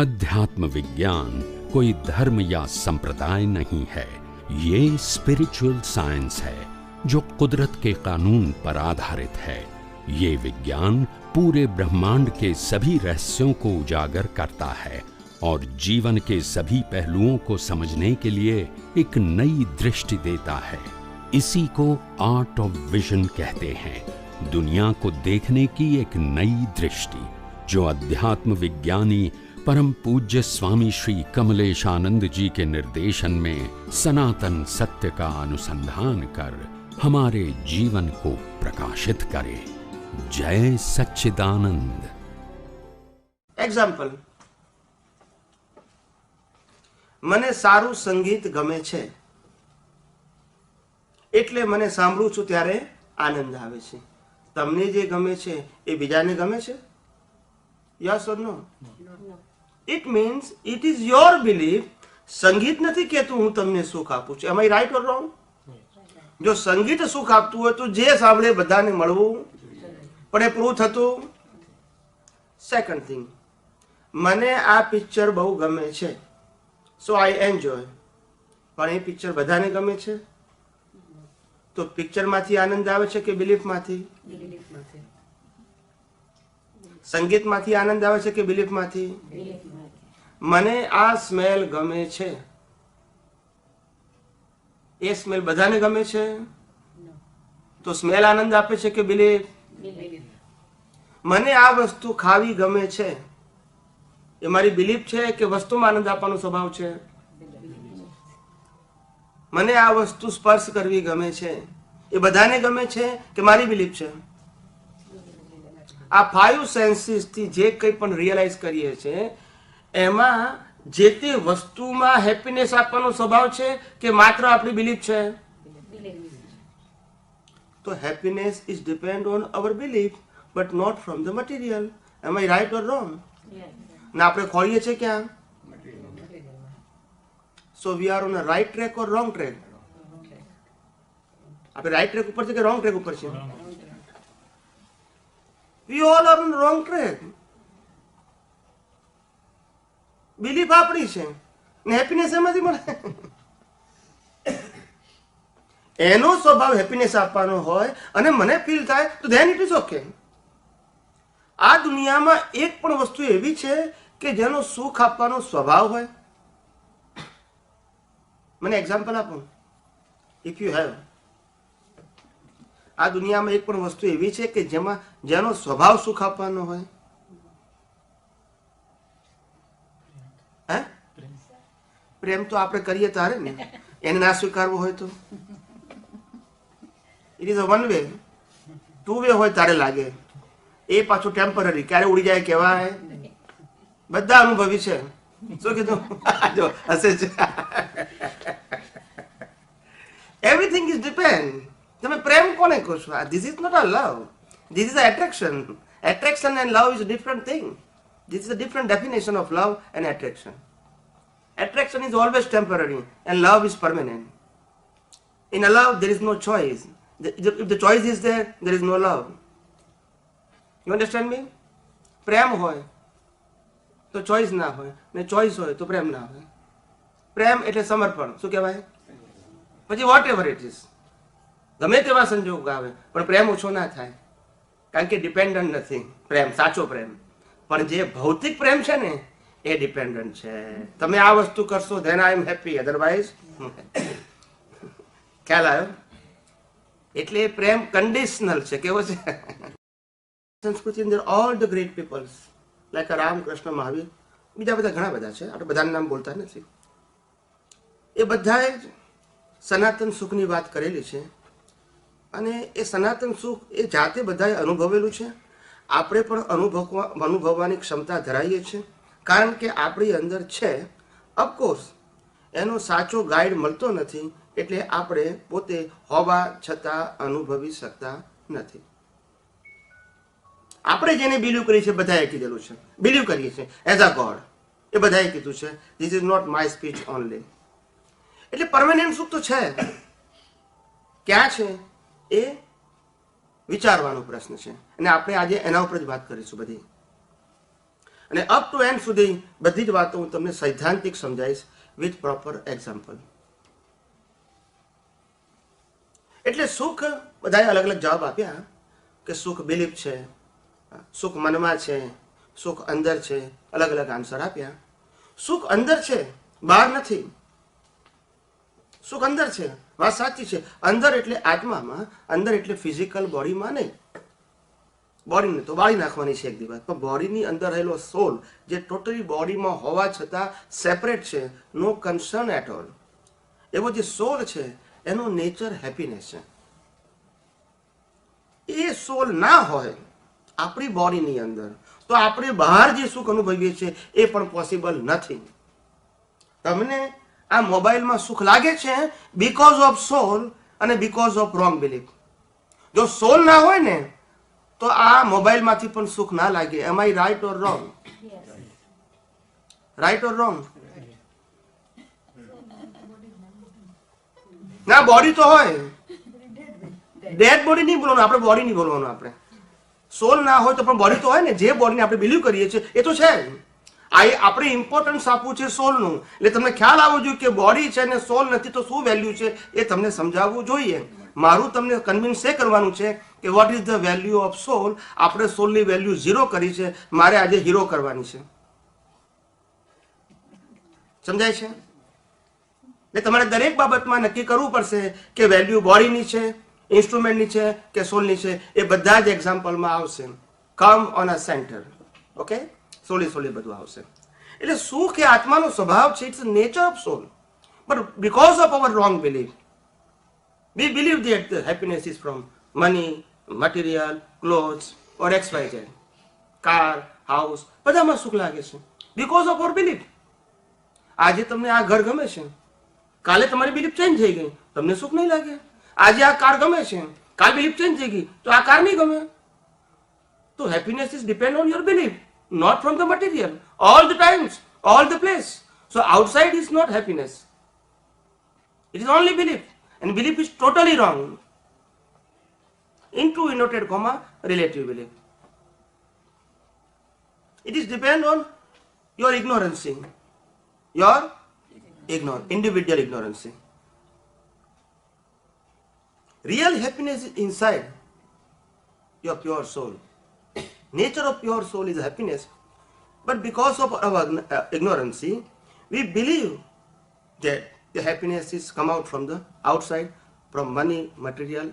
अध्यात्म विज्ञान कोई धर्म या संप्रदाय नहीं है, ये स्पिरिचुअल साइंस है जो कुदरत के कानून पर आधारित है। ये विज्ञान पूरे ब्रह्मांड के सभी रहस्यों को उजागर करता है और जीवन के सभी पहलुओं को समझने के लिए एक नई दृष्टि देता है। इसी को आर्ट ऑफ विजन कहते हैं, दुनिया को देखने की एक नई दृष्टि, जो अध्यात्म विज्ञानी परम पूज्य स्वामी श्री कमलेशानंद जी के निर्देशन में सनातन सत्य का अनुसंधान कर हमारे जीवन को प्रकाशित करे। जय सच्चिदानंद। एग्जाम्पल, મને સારું સંગીત ગમે છે એટલે મને સાંભળું છું ત્યારે આનંદ આવે છે. તમને જે ગમે છે એ બીજાને ગમે છે? Yes or no? It means it is your belief. સંગીત નથી કહેતું હું તમને સુખ આપું છું. Am I right or wrong? જો સંગીત સુખ આપતું હોય તો જે સાંભળે બધાને મળવું, પણ એ પૂરું થતું. સેકન્ડ થિંગ, મને આ પિક્ચર બહુ ગમે છે, સો આઈ એન્જોય. પણ એ પિક્ચર બધાને ગમે છે? તો પિક્ચરમાંથી આનંદ આવે છે કે બિલીફમાંથી? સંગીતમાંથી આનંદ આવે છે કે બિલીફમાંથી? મને આ સ્મેલ ગમે છે, એ સ્મેલ બધાને ગમે છે? તો સ્મેલ આનંદ આપે છે કે બિલીફ? મને આ વસ્તુ ખાવી ગમે છે, એ મારી બિલીફ છે કે વસ્તુમાં આનંદ આપવાનો સ્વભાવ છે? મને આ વસ્તુ સ્પર્શ કરવી ગમે છે, એ બધાને ગમે છે કે મારી બિલીફ છે? આ 5 સેન્સીસ થી જે કંઈ પણ રિયલાઇઝ કરીએ છીએ એમાં જે તે વસ્તુમાં હેપીનેસ આપવાનો સ્વભાવ છે કે માત્ર આપણી બિલીફ છે? તો happiness is depend on our belief but not from the material. Am I right or wrong? ને આપણે ખોરીએ છીએ ક્યાં? So we are on a right track or wrong track? આપણે રાઈટ ટ્રેક ઉપર છે કે રોંગ ટ્રેક ઉપર છે? We all are on wrong track. Belief આપણી છે ને હેપીનેસ એમાંથી મળે. એનો સ્વભાવ હેપીનેસ આપવાનો હોય અને મને ફીલ થાય તો ધેન ઇટ ઇઝ ઓકે. આ દુનિયામાં એક પણ વસ્તુ એવી છે કે જેનો સુખ આપવાનો સ્વભાવ હોય? મને એક્ઝામ્પલ આપો ઇફ યુ હેવ. આ દુનિયામાં એક પણ વસ્તુ એવી છે કે જેનો સ્વભાવ સુખ આપવાનો હોય? હે? પ્રેમ તો આપણે કરીએ તારે ને, એને ના સ્વીકારવો હોય તો? It is a one way. 2 way હોય તારે લાગે. એ પાછું ટેમ્પરરી, ક્યારે ઉડી જાય કહેવાય? બધા અનુભવી છે. શું કીધું? જો હશે છે. Everything is depend. તમે પ્રેમ કોને કહો છો? This is not a love, this is a attraction. Attraction and love is a different thing. This is a different definition of love and attraction. Attraction is always temporary and love is permanent. In a love, there is no choice. If the choice is there, there is no love. You understand me? પ્રેમ હોય તો choice ના હોય, ને choice હોય તો પ્રેમ ના હોય. પ્રેમ એટલે સમર્પણ. શું કહેવાય? પછી વોટ એવર ઇટ ઇઝ, ગમે તેવા સંજોગ આવે પણ પ્રેમ ઓછો ના થાય, કારણ કે ડિપેન્ડન્ટ નથી પ્રેમ, સાચો પ્રેમ. પણ જે ભૌતિક પ્રેમ છે ને એ ડિપેન્ડન્ટ છે. તમે આ વસ્તુ કરશો than I am happy, otherwise. ખ્યાલ આવ્યો? એટલે પ્રેમ કન્ડિશનલ છે. કેવો છે? સંસ્કૃતિ અંદર all the great peoples like Ramakrishna, Mahavir, બીજા બધા ઘણા બધા છે, આપણે બધાનું નામ બોલતા નથી, એ બધાએ જ સનાતન સુખની વાત કરેલી છે. અને એ સનાતન સુખ એ જાતે બધાએ અનુભવેલું છે. આપણે પણ અનુભવવાની ક્ષમતા ધરાવીએ છીએ, કારણ કે આપણી અંદર છે. ઓફકોર્સ એનો સાચો ગાઈડ મળતો નથી, એટલે આપણે પોતે હોવા છતાં અનુભવી શકતા નથી. આપણે જેને બિલીવ કરીએ છીએ બધાએ કીધેલું છે, બિલીવ કરીએ છીએ એઝ અ ગોડ, એ બધાએ કીધું છે. This is not my speech only. એટલે પરમેનન્ટ સુખ તો છે. ક્યાં છે એ વિચારવાનો પ્રશ્ન છે, અને આપણે આજે એના ઉપર જ વાત કરીશું બધી. અને અપ ટુ એન્ડ સુધી બધી જ વાતો હું તમને સૈદ્ધાંતિક સમજાવીશ વિથ પ્રોપર એક્ઝામ્પલ. એટલે સુખ બધાએ અલગ અલગ જવાબ આપ્યા કે સુખ બિલીફ છે, સુખ મનમાં છે, સુખ અંદર છે, અલગ અલગ આન્સર આપ્યા. સુખ અંદર છે, બહાર નથી. સુખ અંદર છે, વાત સાચી છે. અંદર એટલે આત્મામાં, અંદર એટલે ફિઝિકલ બોડીમાં નહીં. બોડીને તો બાળી નાખવાની છે એક દિવસ, પણ બોડીની અંદર રહેલો સોલ જે ટોટલી બોડીમાં હોવા છતાં સેપરેટ છે, નો કન્સર્ન એટ ઓલ, એવો જે સોલ છે એનો નેચર હેપીનેસ છે. એ સોલ ના હોય આપણી બોડીની અંદર તો આપણે બહાર જે સુખ અનુભવીએ છીએ એ પણ પોસિબલ નથી. તમને આ મોબાઈલમાં સુખ લાગે છે બીકોઝ ઓફ સોલ અને બીકોઝ ઓફ રોંગ બિલીફ. જો સોલ ના હોય ને તો આ મોબાઈલમાંથી પણ સુખ ના લાગે. Am I right or wrong? Right or wrong? ના, બોડી તો હોય. ડેડ બોડી નહીં બોલવાનું આપણે, બોડી નહીં બોલવાનું આપણે. સોલ ના હોય તો પણ બોડી તો હોય ને. જે બોડીને આપણે બિલીવ કરીએ છીએ એ તો છે. આપણે ઇમ્પોર્ટન્સ આપવું છે સોલનું. એટલે તમને ખ્યાલ આવવો જોઈએ કે બોડી છે ને સોલ નથી તો શું વેલ્યુ છે એ તમને સમજાવવું જોઈએ. મારું તમને કન્વિન્સ એ કરવાનું છે કે what is the value of soul. આપણે સોલની વેલ્યુ 0 કરી છે, મારે આજે હીરો કરવાની છે. સમજાય છે? એટલે તમારે દરેક બાબતમાં નક્કી કરવું પડશે કે વેલ્યુ બોડીની છે, ઇન્સ્ટ્રુમેન્ટની છે કે સોલની છે. એ બધા જ એક્ઝામ્પલમાં આવશે. Come on a centre. Okay, સોલી બધું આવશે. એટલે સુખ એ આત્માનો સ્વભાવ છે. It's nature of soul. But because of our wrong belief we believe that the happiness is from money, material, clothes or XYZ. car, house, બધામાં સુખ લાગે છે because of our belief. આજે તમને આ ઘર ગમે છે, કાલે તમારી બિલીફ ચેન્જ થઈ ગઈ, તમને સુખ નહીં લાગે. આજે આ કાર ગમે છે, કાલ બિલીફ ચેન્જ થઈ ગઈ તો આ કાર નહીં ગમે. તો happiness is depend on your belief, not from the material, all the times, all the place. So outside is not happiness, it is only belief, and belief is totally wrong. Into inverted comma relative belief. It is depend on your ignorance, your individual ignorance. Real happiness is inside your pure soul. Nature of pure soul is happiness, but because of our ignorance, we believe that the happiness is come out from the outside, from money, material,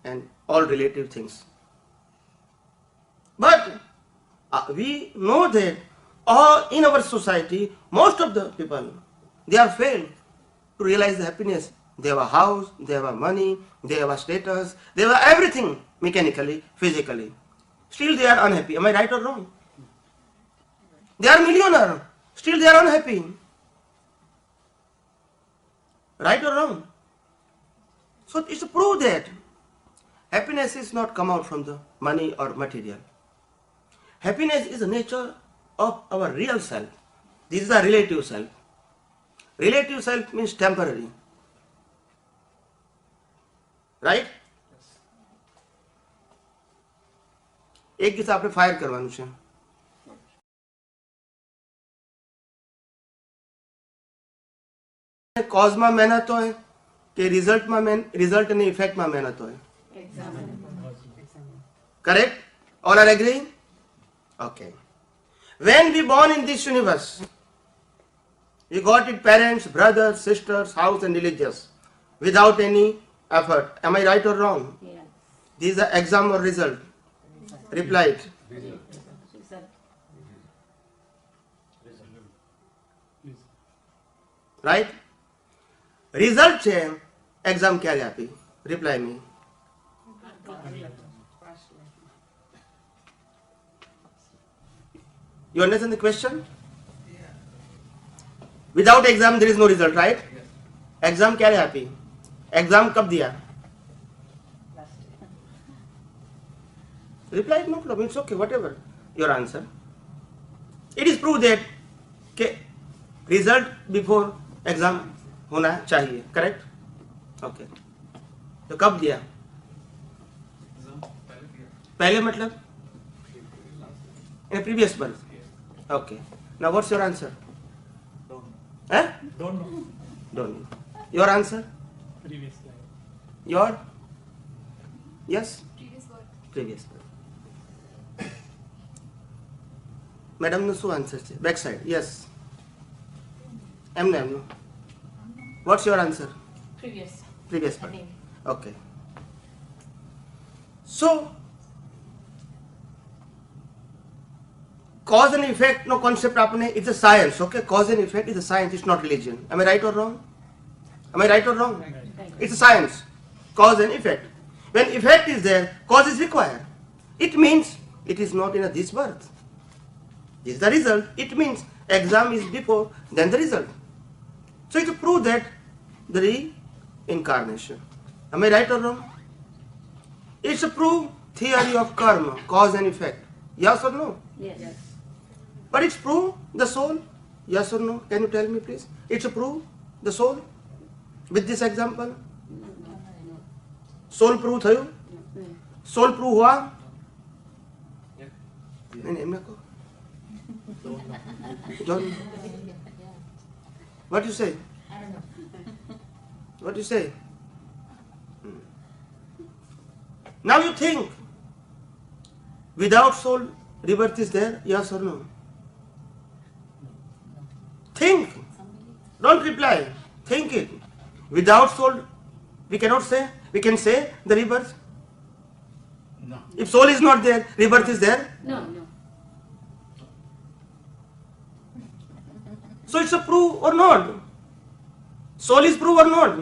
and all relative things. But we know that in our society, most of the people, they are failed to realize the happiness. They have a house, they have a money, they have a status, they have everything mechanically, physically. Still they are unhappy. Am I right or wrong? They are millionaire. Still they are unhappy. Right or wrong? So it's to prove that happiness is not come out from the money or material. Happiness is the nature of our real self. This is a relative self. Relative self means temporary. Right? એક દિવસ આપણે fire કરવાનું છે. કોઝમાં મહેનત હોય કે result અને ઇફેક્ટમાં મહેનત હોય? Correct? All are agreeing? Okay. When we born in this universe, we got it parents, brothers, sisters, house and religious without any effort. Am I right or wrong? Yes. These are exam or result? Reply it. Right? Result છે, exam ક્યારે આપી? Reply me. You understand the question? Without exam there is no result, right? Exam ક્યારે આપી? Exam કબ Dia? Reply it, no problem, it's okay, whatever your answer. It is proved that result before exam होना चाहिए, correct? Okay. तो कब दिया? पहले मतलब in previous birth. Okay. Now what's your answer? Don't Eh? don't know. Don't know. Your answer? Previous life. Your? Yes? Previous birth. Previous. Madam નું શું answer છે? Back side. Yes. એમને એમનું. What's your answer? Previous. Previous I part. think. Okay. So, cause and effect no concept apne, it's a science, okay? Cause and effect is a science, it's not religion. Am I right or wrong? Am I right or wrong? Right. It's a science. Cause and effect. When effect is there, cause is required. It means it is not in a this birth. This is the result. It means exam is before, then the result. So it proves that the reincarnation. Am I right or wrong? It's a proof theory of karma, cause and effect. Yes or no? Yes. Yes. But it's proof the soul. Yes or no? Can you tell me please? It's a proof the soul. With this example, soul proof થયું? Soul proof हुआ? नहीं एमने को. John, what you say? I don't know. What you say? Now you think, without soul, rebirth is there? Yes or no? Think. Don't reply. Think it. Without soul, we cannot say. We can say the rebirth. No. If soul is not there, rebirth is there. No. No. So it's a proof or not? Soul is proof or not?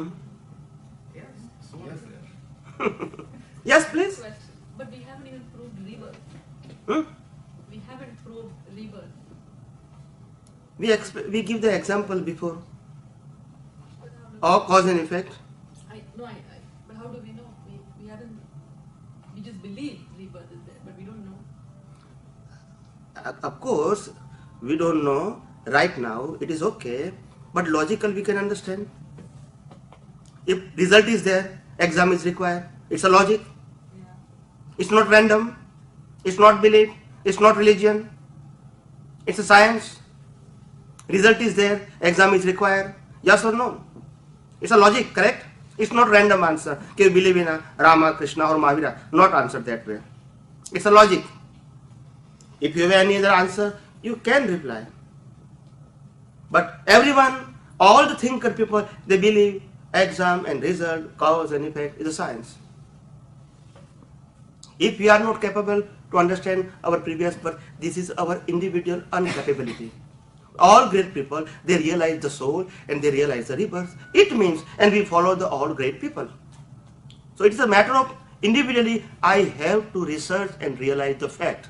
Yes, please. But we haven't even proved rebirth. Hmm? We haven't proved rebirth. We give the example before. Or cause and effect. But how do we know? We haven't. We just believe rebirth is there, but we don't know. Of course, we don't know right now. It is okay, but logical we can understand. If result is there, exam is required. It's a logic. Yeah. It's not random. It's not belief. It's not religion. It's a science. Result is there. Exam is required. Yes or no? It's a logic, correct? It's not random answer. Can you believe in a Rama, Krishna or Mahavira? Not answered that way. It's a logic. If you have any other answer, you can reply. But everyone, all the thinker people, they believe exam and result, cause and effect is a science. If we are not capable to understand our previous birth, this is our individual incapability. All great people, they realize the soul and they realize the rebirth. It means, and we follow the all great people. So it is a matter of individually, I have to research and realize the fact.